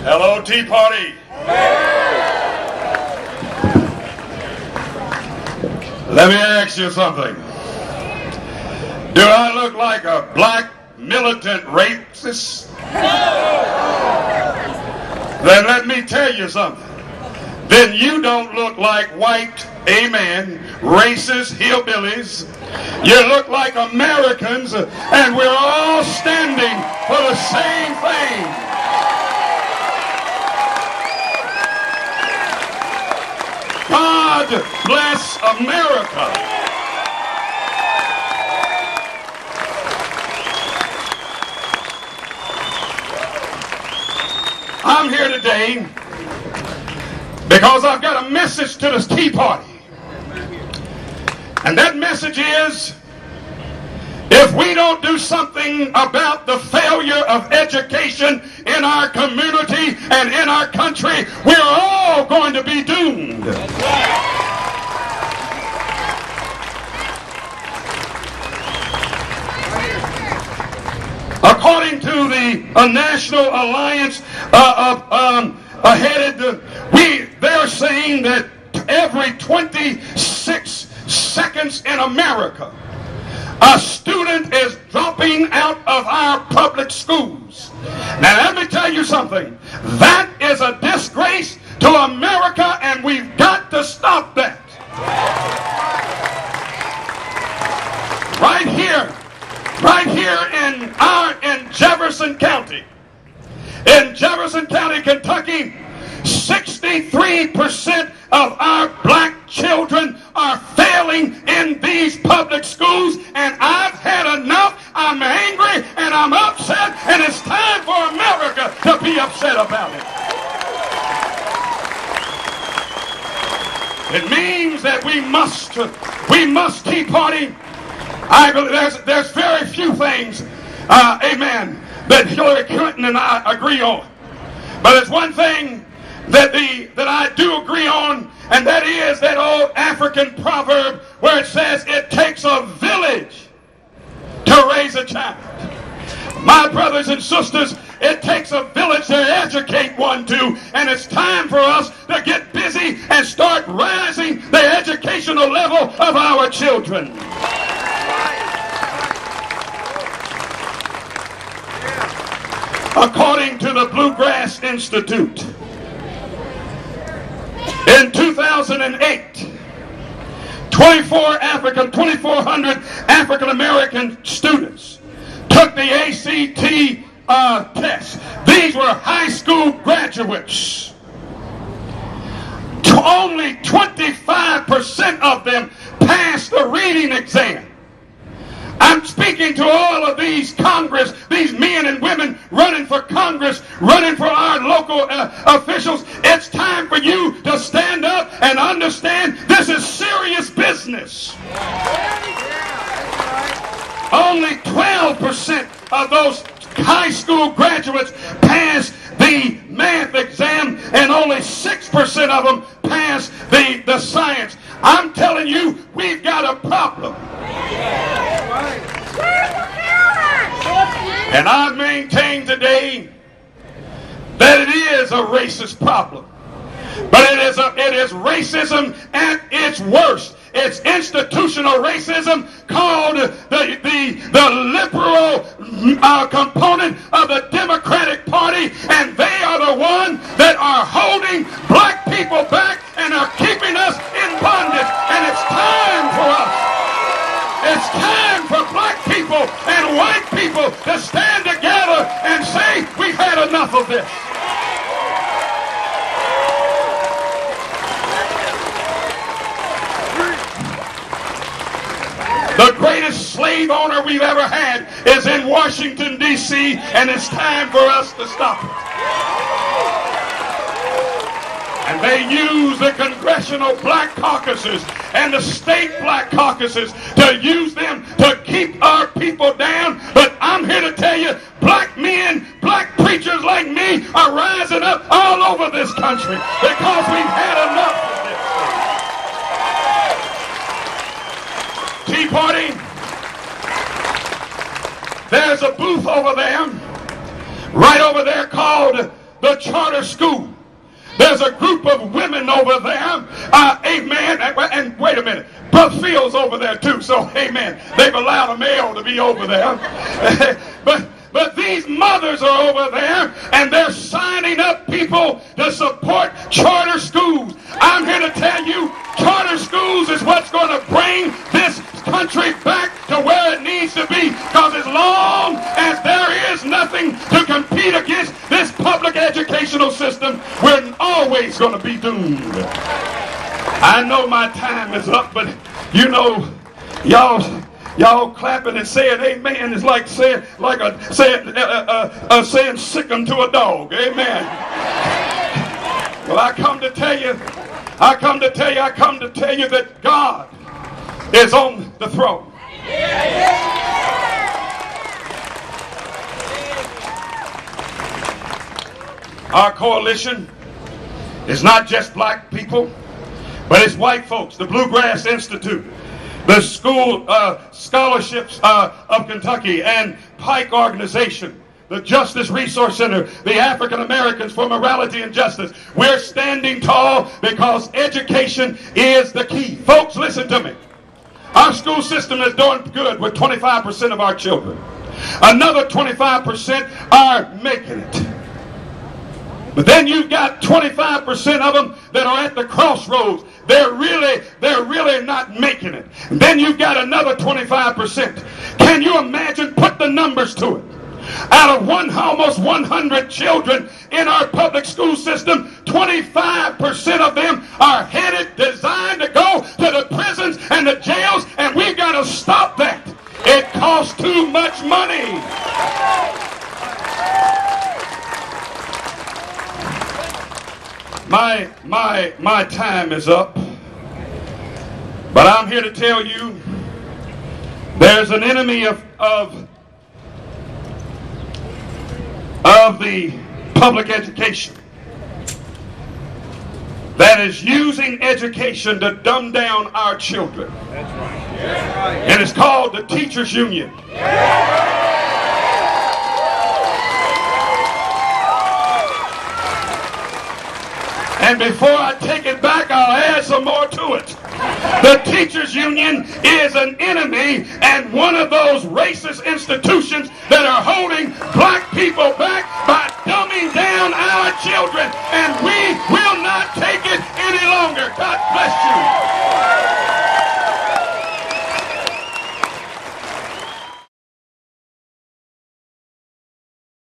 Hello, Tea Party. Let me ask you something. Do I look like a black militant racist? Then let me tell you something. Then you don't look like white, amen, racist hillbillies. You look like Americans, and we're all standing for the same thing. God bless America. I'm here today because I've got a message to the Tea Party. And that message is, if we don't do something about the failure of education in our community and in our country, we're all going to be doomed. According to the National Alliance they're saying that every 26 seconds in America, a student is dropping out of our public schools. Now let me tell you something. That is a disgrace to America, and we've got to stop that. Right here in Jefferson County. In Jefferson County, Kentucky, 63% of our black children are failing in these public schools, and I've had enough. I'm angry and I'm upset, and it's time for America to be upset about it. It means that we must Tea Party. I believe there's very few things, amen, that Hillary Clinton and I agree on. But there's one thing that I do agree on, and that is that old African proverb where it says it takes a village to raise a child. My brothers and sisters, it takes a village to educate one too, and it's time for us to get busy and start rising the educational level of our children. According to the Bluegrass Institute, in 2008, 2,400 African American students took the ACT test. These were high school graduates. Only 25% of them passed the reading exam. I'm speaking to all of these Congress, these men and women running for Congress, running for our local officials. It's time for you to stand up and understand this is serious business. Only 12% of those high school graduates pass the math exam, and only 6% of them pass the science. I'm telling you, we've got a problem. And I maintain today that it is a racist problem. But it is racism at its worst. It's institutional racism called the liberal component of the Democratic Party, and they are the ones that are holding black people back and are keeping us in bondage. And it's time for us. It's time for black people and white people to stand together and say, we've had enough of this. The greatest slave owner we've ever had is in Washington, D.C., and it's time for us to stop it. And they use the congressional black caucuses and the state black caucuses to use them to keep our people down. But I'm here to tell you, black men, black preachers like me are rising up all over this country because we've had enough of this. Tea Party, there's a booth over there, right over there, called the charter school. There's a group of women over there, amen, and wait a minute, Brother Phil's over there too, so amen, they've allowed a male to be over there. But these mothers are over there, and they're signing up people to support charter schools. I'm here to tell you, charter schools is what's going to bring this country back to where it needs to be, because as long as there is nothing to compete against this public educational system, we're always going to be doomed. I know my time is up, but you know, y'all clapping and saying amen is like saying saying sick 'em to a dog. Amen. Well, I come to tell you that God is on the throne. Our coalition is not just black people, but it's white folks. The Bluegrass Institute, the School Scholarships of Kentucky, and Pike Organization, the Justice Resource Center, the African Americans for Morality and Justice. We're standing tall because education is the key. Folks, listen to me. Our school system is doing good with 25% of our children. Another 25% are making it. But then you've got 25% of them that are at the crossroads. They're really not making it. And then you've got another 25%. Can you imagine? Put the numbers to it. Out of almost 100 children in our public school system, 25% of them are headed, designed to go to the prisons and the jails, and we've got to stop that. It costs too much money. My time is up, but I'm here to tell you there's an enemy of the public education that is using education to dumb down our children. That's right. Yeah. And it's called the Teachers Union. Yeah. And before I take it back, I'll add some more to it. The Teachers Union is an enemy and one of those racist institutions that are holding black people back by dumbing down our children. And we will not take it any longer. God bless you.